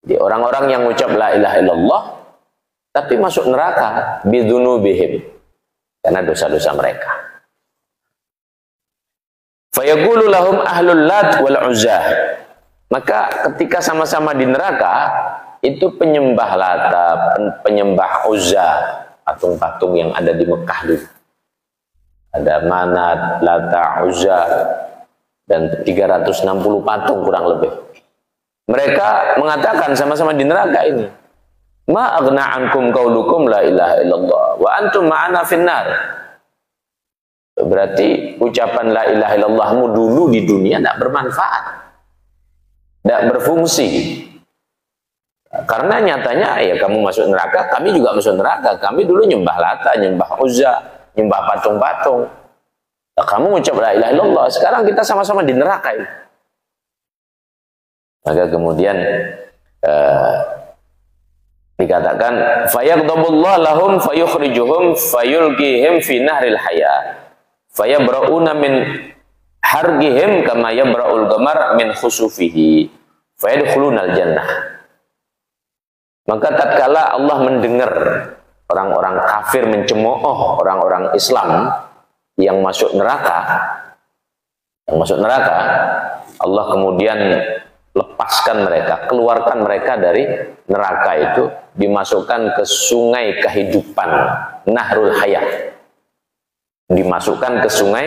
Jadi orang-orang yang ucap la ilaha illallah tapi masuk neraka bidzunubihim, karena dosa-dosa mereka. Fayaqulu lahum ahlul Lat wal Uzza. Maka ketika sama-sama di neraka, itu penyembah Lata, penyembah Uzza, patung-patung yang ada di Mekah dulu. Ada Manat, Lata, Uzza, dan 360 patung kurang lebih. Mereka mengatakan sama-sama di neraka ini, ma aghna ankum qaulukum la ilaha illallah wa antum ma'ana finnar. Berarti ucapan la ilaha illallahmu dulu di dunia tidak bermanfaat, tidak berfungsi. Karena nyatanya ya kamu masuk neraka, kami juga masuk neraka. Kami dulu nyembah Lata, nyembah Uzza, nyembah patung-patung. Nah, kamu ucap la ilaha illallah, sekarang kita sama-sama di neraka ini. Maka kemudian dikatakan fayaghdabullahu lahum fayukhrijuhum fayulqihim fi nahril haya fayabra'una min hargihim kama yabra'ul qamar min khusufihi fayadkhulunal jannah. Maka tatkala Allah mendengar orang-orang kafir mencemooh orang-orang Islam yang masuk neraka, Allah kemudian lepaskan mereka, keluarkan mereka dari neraka itu, dimasukkan ke sungai kehidupan, Nahrul Hayat. Dimasukkan ke sungai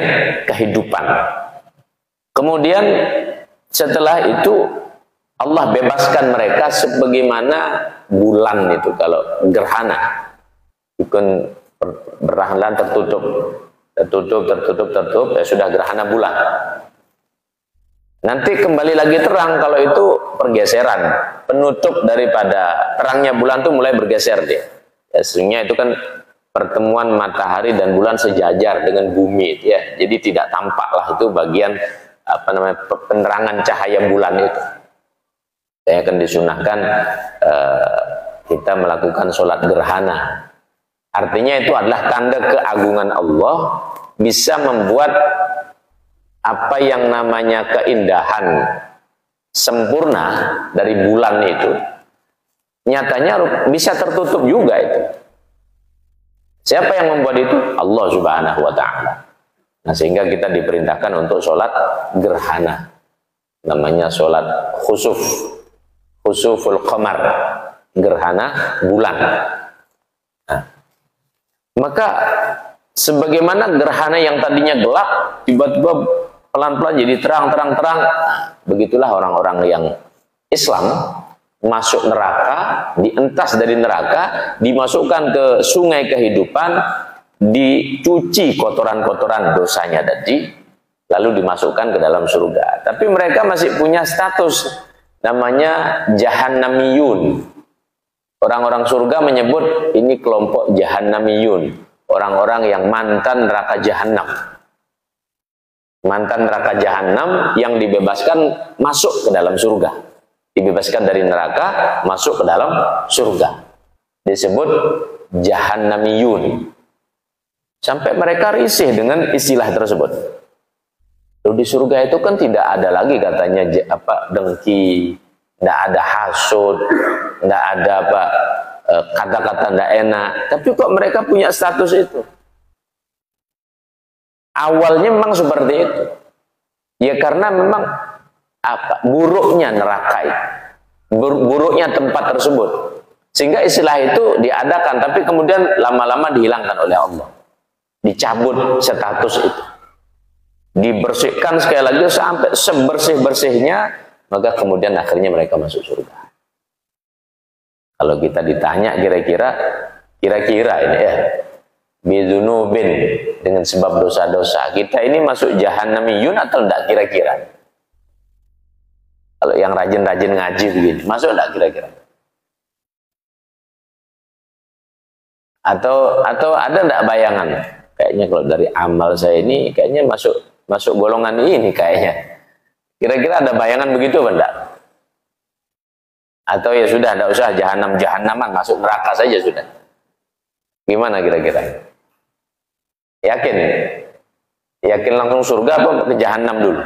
kehidupan. Kemudian setelah itu Allah bebaskan mereka sebagaimana bulan itu kalau gerhana. Bukan berhalan tertutup, ya sudah gerhana bulan. Nanti kembali lagi terang kalau itu pergeseran, penutup daripada terangnya bulan itu mulai bergeser dia. Ya, sesungguhnya itu kan pertemuan matahari dan bulan sejajar dengan bumi, ya. Jadi tidak tampaklah itu bagian penerangan cahaya bulan itu. Saya akan disunahkan kita melakukan sholat gerhana. Artinya itu adalah tanda keagungan Allah, bisa membuat apa yang namanya keindahan sempurna dari bulan itu nyatanya bisa tertutup juga itu. Siapa yang membuat itu? Allah Subhanahu wa ta'ala. Nah, sehingga kita diperintahkan untuk sholat gerhana, namanya sholat khusuful qamar, gerhana bulan. Nah, maka sebagaimana gerhana yang tadinya gelap tiba-tiba pelan-pelan jadi terang, begitulah orang-orang yang Islam masuk neraka, dientas dari neraka, dimasukkan ke sungai kehidupan, dicuci kotoran-kotoran dosanya tadi, lalu dimasukkan ke dalam surga. Tapi mereka masih punya status namanya jahannamiyun. Orang-orang surga menyebut ini kelompok jahannamiyun, orang-orang yang mantan neraka jahanam. Mantan neraka jahanam yang dibebaskan masuk ke dalam surga, dibebaskan dari neraka masuk ke dalam surga, disebut jahannamiyun. Sampai mereka risih dengan istilah tersebut. Lalu di surga itu kan tidak ada lagi katanya dengki, tidak ada hasud, tidak ada kata-kata tidak enak. Tapi kok mereka punya status itu? Awalnya memang seperti itu. Ya karena memang buruknya neraka itu, buruknya tempat tersebut, sehingga istilah itu diadakan, tapi kemudian lama-lama dihilangkan oleh Allah, dicabut status itu, dibersihkan sekali lagi sampai sebersih-bersihnya, maka kemudian akhirnya mereka masuk surga. Kalau kita ditanya kira-kira ini ya, bidzunubin, dengan sebab dosa-dosa kita ini masuk jahannamiyun atau enggak kira-kira? Kalau yang rajin-rajin ngaji begini, masuk enggak kira-kira? Atau ada enggak bayangan? Kayaknya kalau dari amal saya ini kayaknya masuk golongan ini kayaknya. Kira-kira ada bayangan begitu apa enggak? Atau ya sudah, enggak usah jahanam-jahanaman, masuk neraka saja sudah. Gimana kira-kira? Yakin? Yakin langsung surga apa ke jahanam dulu?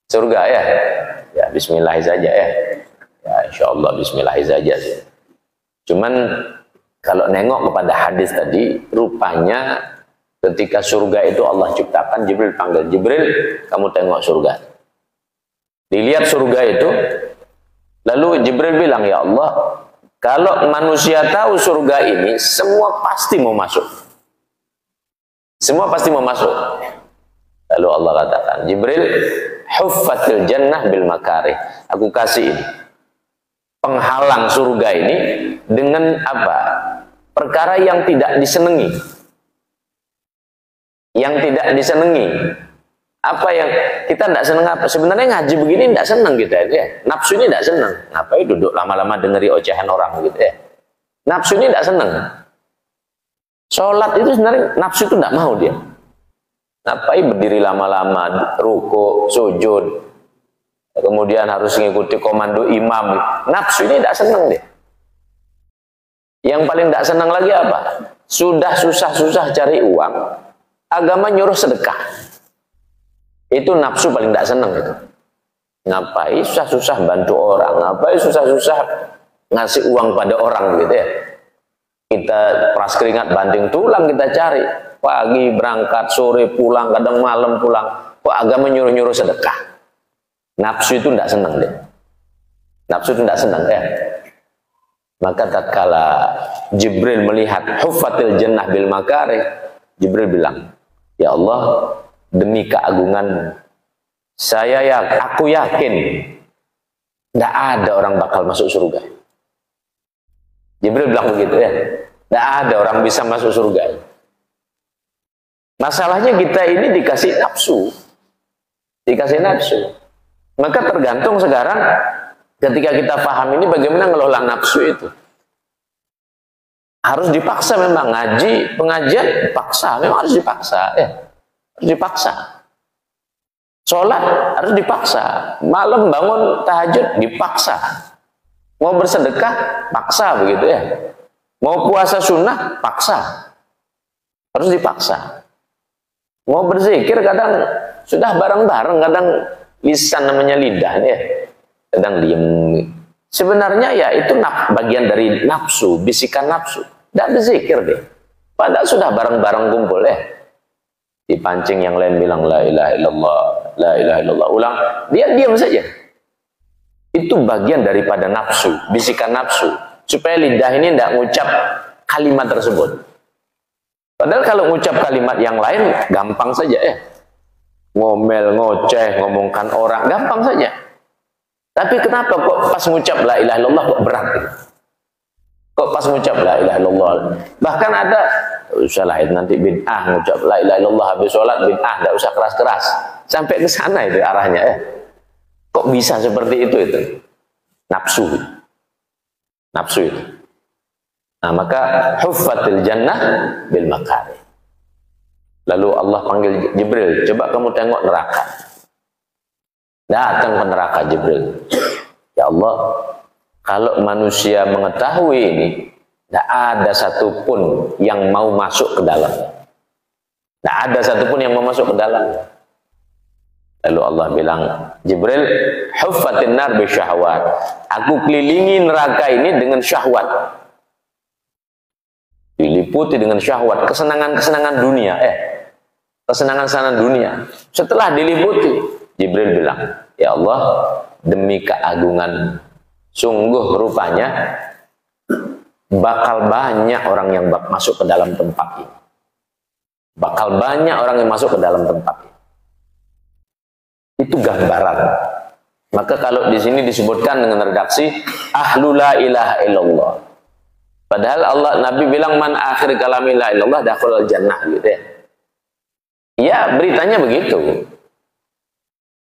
Surga ya? Ya bismillah saja ya. Ya Masya Allah, bismillah saja sih. Cuman kalau nengok kepada hadis tadi, rupanya ketika surga itu Allah ciptakan, Jibril panggil, Jibril, kamu tengok surga. Dilihat surga itu, lalu Jibril bilang, ya Allah, kalau manusia tahu surga ini, semua pasti mau masuk. Semua pasti mau masuk. Lalu Allah katakan, Jibril, huffatil jannah bil makarih. Aku kasih ini, penghalang surga ini dengan apa? Perkara yang tidak disenangi. Yang tidak disenangi. Apa yang kita tidak senang apa? Sebenarnya ngaji begini tidak senang kita ya. Nafsu ini tidak senang. Ngapain duduk lama-lama dengeri ocehan orang gitu ya. Nafsu ini tidak senang. Sholat itu sebenarnya nafsu itu tidak mau dia. Ngapain berdiri lama-lama, ruku, sujud, kemudian harus mengikuti komando imam. Nafsu ini tidak senang dia. Yang paling tidak senang lagi apa? Sudah susah-susah cari uang, agama nyuruh sedekah. Itu nafsu paling tidak senang itu. Ngapain susah-susah bantu orang, ngapain susah-susah ngasih uang pada orang gitu ya. Kita peras keringat banting tulang kita cari. Pagi berangkat, sore pulang, kadang malam pulang. Kok agama nyuruh-nyuruh sedekah? Nafsu itu tidak senang deh. Nafsu itu tidak senang ya. Maka tatkala Jibril melihat huffatil jannah bil makarih, Jibril bilang, ya Allah, demi keagungan aku yakin tidak ada orang bakal masuk surga. Jibril bilang begitu ya. Tidak ada orang bisa masuk surga. Masalahnya kita ini dikasih nafsu. Dikasih nafsu. Maka tergantung sekarang ketika kita paham ini bagaimana ngelola nafsu itu. Harus dipaksa memang. Ngaji, pengajian dipaksa. Memang harus dipaksa. Ya. Harus dipaksa. Sholat harus dipaksa. Malam bangun tahajud dipaksa. Mau bersedekah, paksa begitu ya. Mau puasa sunnah, paksa. Harus dipaksa. Mau berzikir kadang sudah bareng-bareng, kadang lisan namanya lidah ya. Kadang diem. Sebenarnya ya itu bagian dari nafsu, bisikan nafsu. Tidak berzikir deh. Padahal sudah bareng-bareng kumpul ya. Dipancing yang lain bilang la ilaha illallah, la ilaha illallah. Ulang, dia diam saja. Itu bagian daripada nafsu, bisikan nafsu. Supaya lidah ini tidak mengucap kalimat tersebut. Padahal kalau mengucap kalimat yang lain, gampang saja ya. Ngomel, ngoceh, ngomongkan orang, gampang saja. Tapi kenapa kok pas mengucap la ilaha illallah kok berat? Kok pas mengucap la ilaha illallah? Bahkan ada, usahlah nanti bid'ah, mengucap la ilaha illallah habis sholat bid'ah, tidak usah keras-keras. Sampai ke sana itu arahnya ya. Kok bisa seperti itu? Nafsu. Nafsu itu. Nah, maka huffatil jannah bil makarih. Lalu Allah panggil Jibril, coba kamu tengok neraka. Datang ke neraka Jibril. Ya Allah, kalau manusia mengetahui ini, tidak ada satupun yang mau masuk ke dalam. Tidak ada satupun yang mau masuk ke dalam. Lalu Allah bilang, Jibril, huffatin nar bi syahwat. Aku kelilingi neraka ini dengan syahwat. Diliputi dengan syahwat, kesenangan-kesenangan dunia. Kesenangan-kesenangan dunia. Setelah diliputi, Jibril bilang, ya Allah, demi keagungan, sungguh rupanya bakal banyak orang yang masuk ke dalam tempat ini. Bakal banyak orang yang masuk ke dalam tempat ini. Itu gambaran. Maka kalau di sini disebutkan dengan redaksi ahlu la ilaha illallah. Padahal Allah Nabi bilang man akhir kalami la ilallah dakhulal jannah gitu ya. Ya, beritanya begitu.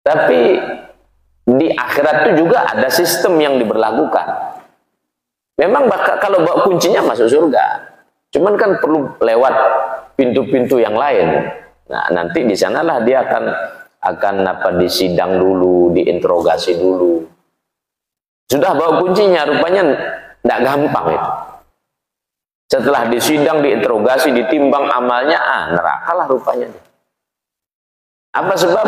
Tapi di akhirat itu juga ada sistem yang diberlakukan. Memang kalau bawa kuncinya masuk surga. Cuman kan perlu lewat pintu-pintu yang lain. Nah, nanti di sanalah dia akan disidang dulu, diinterogasi dulu. Sudah bawa kuncinya, rupanya tidak gampang itu. Setelah disidang, diinterogasi, ditimbang amalnya, nerakalah rupanya. Apa sebab?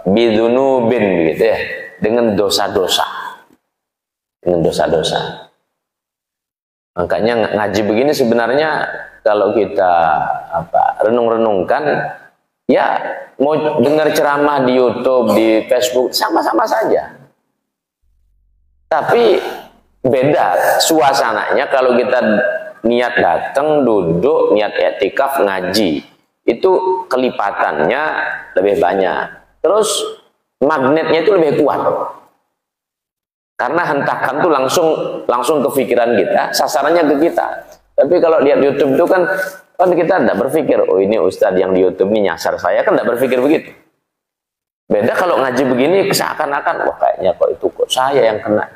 Bidunubin, gitu ya, dengan dosa-dosa. dengan dosa-dosa. Makanya ngaji begini sebenarnya kalau kita renung-renungkan, ya mau dengar ceramah di YouTube, di Facebook, sama-sama saja. Tapi beda suasananya kalau kita niat datang, duduk, niat i'tikaf, ngaji. Itu kelipatannya lebih banyak. Terus magnetnya itu lebih kuat. Karena hentakan tuh langsung ke pikiran kita, sasarannya ke kita. Tapi kalau lihat YouTube itu kan kita tidak berpikir, oh ini ustadz yang di YouTube ini nyasar saya, kan tidak berpikir begitu. Beda kalau ngaji begini seakan-akan, wah kayaknya kok itu kok saya yang kena,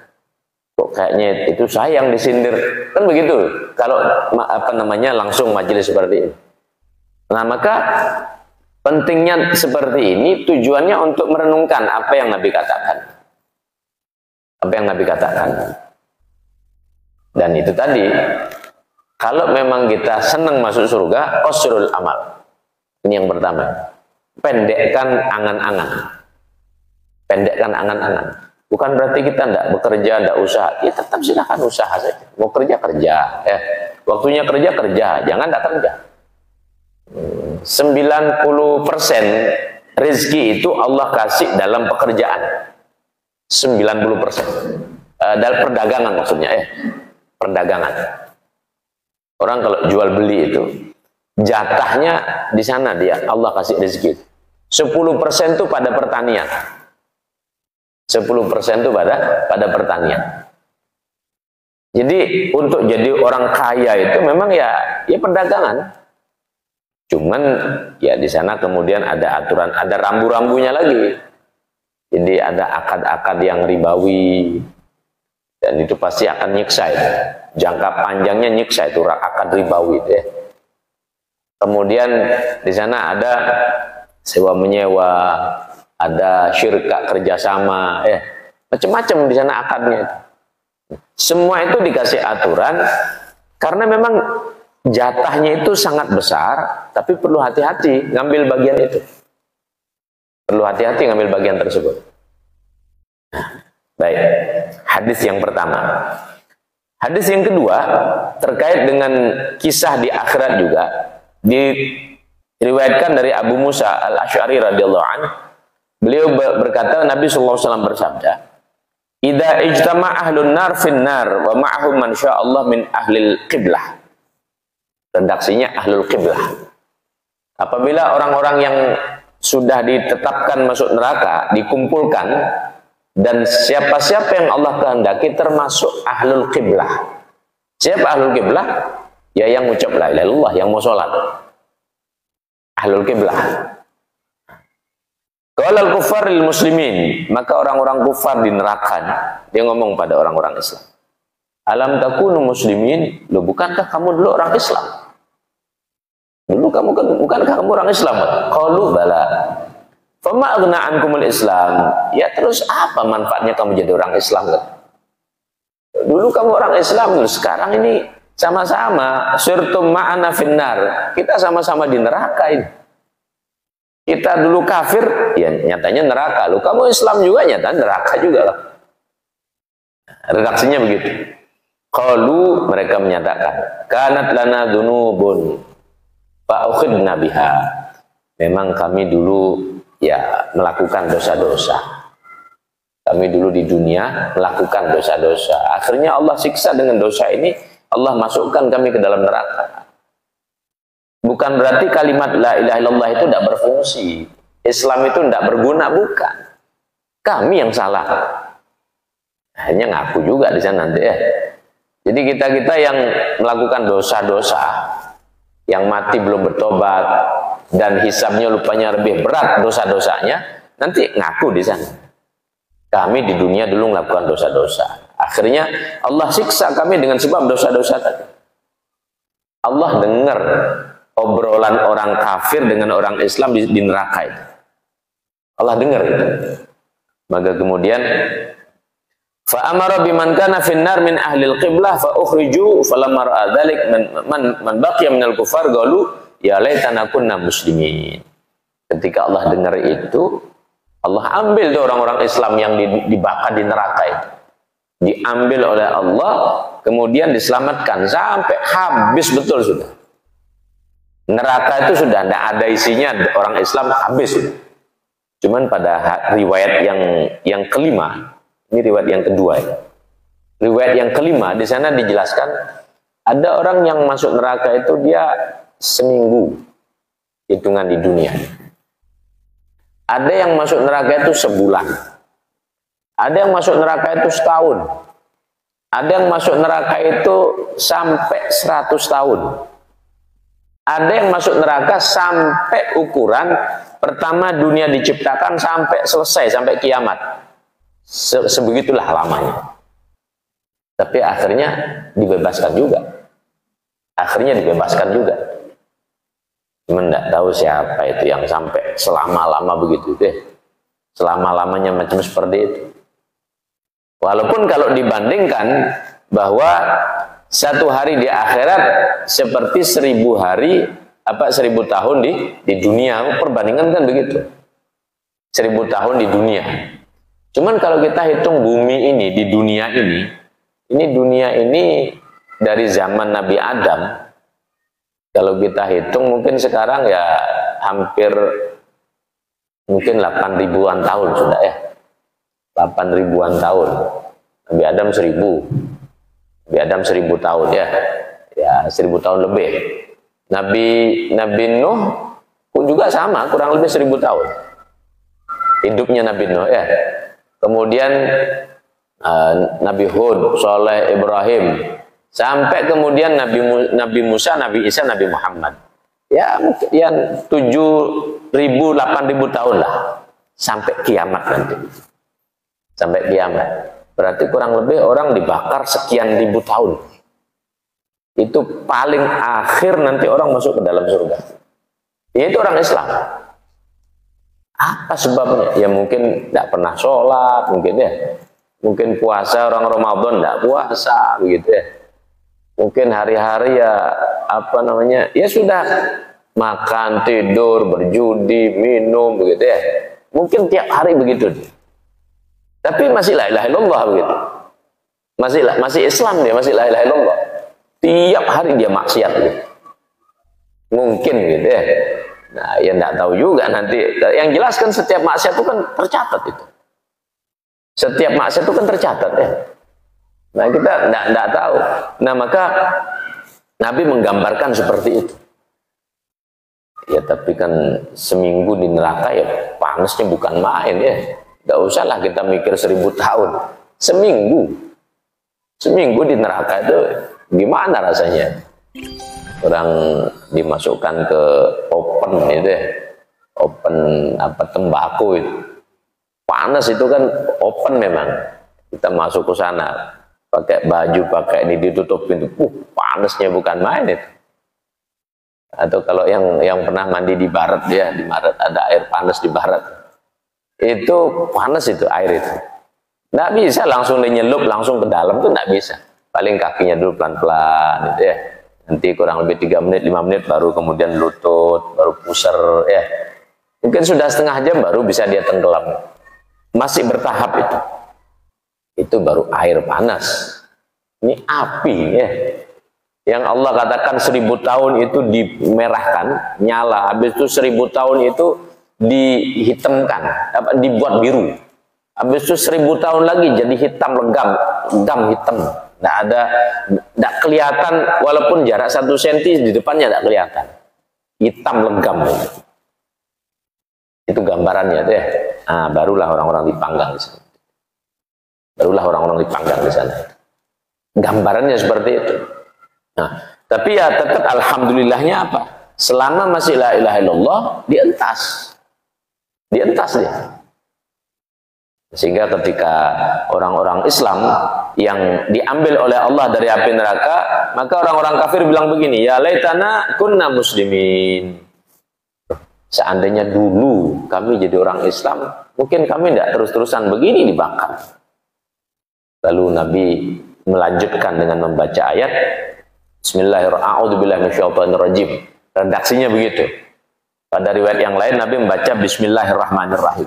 kok kayaknya itu saya yang disindir, kan begitu. Kalau langsung majelis seperti ini. Nah maka pentingnya seperti ini tujuannya untuk merenungkan apa yang Nabi katakan. Apa yang Nabi katakan. Dan itu tadi, kalau memang kita senang masuk surga, qasrul amal. Ini yang pertama. Pendekkan angan-angan. Pendekkan angan-angan. Bukan berarti kita tidak bekerja, tidak usaha. Ya tetap silakan usaha saja. Mau kerja, kerja. Waktunya kerja, kerja. Jangan tidak kerja. 90% rezeki itu Allah kasih dalam pekerjaan. 90% dalam perdagangan maksudnya perdagangan. Orang kalau jual beli itu jatahnya di sana dia Allah kasih rezeki. 10% itu pada pertanian. 10% itu pada pertanian. Jadi untuk jadi orang kaya itu memang ya perdagangan. Cuman ya di sana kemudian ada aturan, ada rambu-rambunya lagi. Jadi ada akad-akad yang ribawi, dan itu pasti akan nyiksa itu. Jangka panjangnya nyiksa itu akad ribawi itu ya. Kemudian di sana ada sewa menyewa, ada syirka kerjasama, macam-macam di sana akadnya. Semua itu dikasih aturan karena memang jatahnya itu sangat besar, tapi perlu hati-hati ngambil bagian itu. Perlu hati-hati ngambil bagian tersebut. Nah, baik. Hadis yang pertama. Hadis yang kedua terkait dengan kisah di akhirat juga. Diriwayatkan dari Abu Musa Al-Asy'ari radhiyallahu anhu. Beliau berkata, Nabi sallallahu alaihi wasallam bersabda, "Idza ijtama ahlun nar fin nar wa ma'ahum man sya'allah min ahlil qiblah." Redaksinya ahlul qiblah. Apabila orang-orang yang sudah ditetapkan masuk neraka dikumpulkan, dan siapa-siapa yang Allah kehendaki termasuk ahlul qiblah. Siapa ahlul qiblah? Ya yang ucap la ilaha illallah, yang mau sholat. Ahlul qiblah. Qala al-kuffar lil muslimin, maka orang-orang kufar di neraka dia ngomong pada orang-orang Islam, alam takunu muslimin, loh bukankah kamu dulu orang Islam? Dulu kamu kan, bukankah kamu orang Islam? Qalu bala. Fama aghna ankumul Islam. Ya terus apa manfaatnya kamu jadi orang Islam? Dulu kamu orang Islam, sekarang ini sama-sama sirtum ma'ana finnar. Kita sama-sama di neraka ini. Kita dulu kafir, ya nyatanya neraka. Lu kamu Islam juga nyata neraka juga lah. Redaksinya begitu. Qalu, mereka menyatakan, kanat lana dzunubun fa'ukhidna biha. Memang kami dulu ya melakukan dosa-dosa. Kami dulu di dunia melakukan dosa-dosa. Akhirnya Allah siksa dengan dosa ini. Allah masukkan kami ke dalam neraka. Bukan berarti kalimat la ilaha illallah itu tidak berfungsi. Islam itu tidak berguna, bukan. Kami yang salah. Hanya ngaku juga di sana nanti ya. Jadi kita-kita yang melakukan dosa-dosa, yang mati belum bertobat, dan hisabnya lupanya lebih berat dosa-dosanya, nanti ngaku di sana. Kami di dunia dulu melakukan dosa-dosa. Akhirnya Allah siksa kami dengan sebab dosa-dosa tadi. Allah dengar obrolan orang kafir dengan orang Islam di neraka itu. Allah dengar itu. Maka kemudian fa'amara biman kana finnar min ahlil qiblah fa ukhriju falamma ra'a dzalik man baqiya minal kufar qalu ya laitana kunna muslimin. Ketika Allah dengar itu, Allah ambil tuh orang-orang Islam yang dibakar di neraka itu. diambil oleh Allah, kemudian diselamatkan sampai habis betul sudah. Neraka itu sudah tidak ada isinya, orang Islam habis sudah. Cuman pada riwayat yang kelima, ini riwayat yang kedua ya. Riwayat yang kelima di sana dijelaskan ada orang yang masuk neraka itu dia seminggu hitungan di dunia. Ada yang masuk neraka itu sebulan. Ada yang masuk neraka itu setahun. Ada yang masuk neraka itu sampai 100 tahun. Ada yang masuk neraka sampai ukuran pertama dunia diciptakan sampai selesai, sampai kiamat. Sebegitulah lamanya. Tapi akhirnya dibebaskan juga. Akhirnya dibebaskan juga. Cuma tidak tahu siapa itu yang sampai selama-lama begitu deh. Selama-lamanya macam seperti itu. Walaupun kalau dibandingkan bahwa satu hari di akhirat seperti 1000 hari, 1000 tahun di dunia, perbandingan kan begitu. 1000 tahun di dunia. Cuman kalau kita hitung bumi ini, di dunia ini dari zaman Nabi Adam, kalau kita hitung mungkin sekarang ya hampir mungkin 8 ribuan tahun sudah ya. 8 ribuan tahun. Nabi Adam 1000. Nabi Adam 1000 tahun ya. Ya 1000 tahun lebih. Nabi Nuh pun juga sama, kurang lebih 1000 tahun. Hidupnya Nabi Nuh ya. Kemudian Nabi Hud, Saleh, Ibrahim, sampai kemudian Nabi Musa, Nabi Isa, Nabi Muhammad. Ya mungkin 7.000, 8.000 tahun lah sampai kiamat nanti. Sampai kiamat. Berarti kurang lebih orang dibakar sekian ribu tahun. Itu paling akhir nanti orang masuk ke dalam surga. Itu orang Islam. Apa sebabnya? Ya mungkin tidak pernah sholat, mungkin ya. Mungkin puasa, orang Ramadan tidak puasa, begitu ya. Mungkin hari-hari ya ya sudah makan, tidur, berjudi, minum, begitu ya. Mungkin tiap hari begitu. Tapi masih la ilaha illallah begitu. Masih Islam dia, masih la ilaha illallah. Tiap hari dia maksiat gitu. Mungkin gitu ya. Nah, ya enggak tahu juga nanti. Yang jelas kan setiap maksiat itu kan tercatat itu. Setiap maksiat itu kan tercatat ya. Nah, kita enggak tahu. Nah, maka Nabi menggambarkan seperti itu. Ya, tapi kan seminggu di neraka ya panasnya bukan main ya. Gak usahlah kita mikir 1000 tahun. Seminggu di neraka itu gimana rasanya? Orang dimasukkan ke open itu ya. Open tembakau itu. Panas itu kan open memang. Kita masuk ke sana pakai baju, pakai ini ditutup pintu. Panasnya bukan main itu. Atau kalau yang pernah mandi di barat ya, di barat ada air panas di barat. Itu panas itu air itu. Nggak bisa langsung dinyelup langsung ke dalam tuh nggak bisa. Paling kakinya dulu pelan-pelan gitu ya. Nanti kurang lebih 3 menit, 5 menit baru kemudian lutut, baru pusar ya. Mungkin sudah setengah jam baru bisa dia tenggelam. Masih bertahap itu. Itu baru air panas. Ini api ya. Yang Allah katakan 1000 tahun itu dimerahkan, nyala. Habis itu 1000 tahun itu dihitamkan, dibuat biru. Habis itu 1000 tahun lagi jadi hitam legam hitam. Tidak kelihatan walaupun jarak 1 cm di depannya tidak kelihatan. Hitam legam. Itu gambarannya deh. Nah, barulah orang-orang dipanggang di sana. Barulah orang-orang dipanggang di sana. Gambarannya seperti itu. Nah, tapi ya tetap alhamdulillahnya apa? Selama masih la ilaha illallah, dientas dia. Sehingga ketika orang-orang Islam yang diambil oleh Allah dari api neraka, maka orang-orang kafir bilang begini, ya laitana kunna muslimin. Seandainya dulu kami jadi orang Islam, mungkin kami tidak terus-terusan begini dibakar. Lalu Nabi melanjutkan dengan membaca ayat Bismillahirrahmanirrahim. Redaksinya begitu. Pada riwayat yang lain Nabi membaca Bismillahirrahmanirrahim.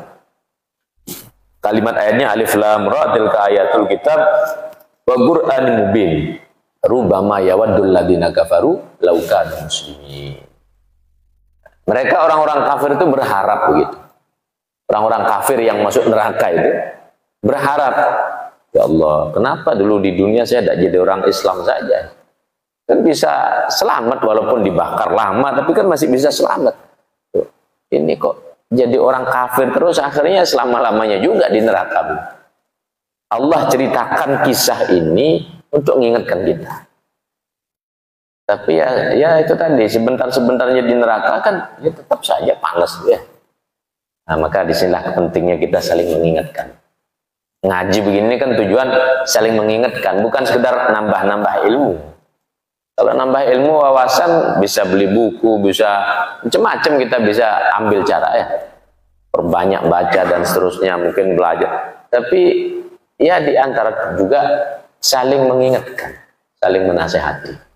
Kalimat ayatnya alif lam ra tilka ayatul kitab wa qur'anin mubin. Rubama yawaddul ladzina kafaru law kanu muslimin. Mereka orang-orang kafir itu berharap begitu. Orang-orang kafir yang masuk neraka itu berharap, ya Allah, kenapa dulu di dunia saya tidak jadi orang Islam saja? Kan bisa selamat walaupun dibakar lama, tapi kan masih bisa selamat. Ini kok jadi orang kafir terus, akhirnya selama-lamanya juga di neraka. Allah ceritakan kisah ini untuk mengingatkan kita. Tapi ya itu tadi, sebentar-sebentarnya di neraka kan ya tetap saja panas ya. Nah, maka disinilah pentingnya kita saling mengingatkan. Ngaji begini kan tujuan saling mengingatkan, bukan sekedar nambah-nambah ilmu. Kalau nambah ilmu, wawasan, bisa beli buku, bisa macam-macam, kita bisa ambil cara ya. Perbanyak baca dan seterusnya, mungkin belajar. Tapi ya di antara juga saling mengingatkan, saling menasehati.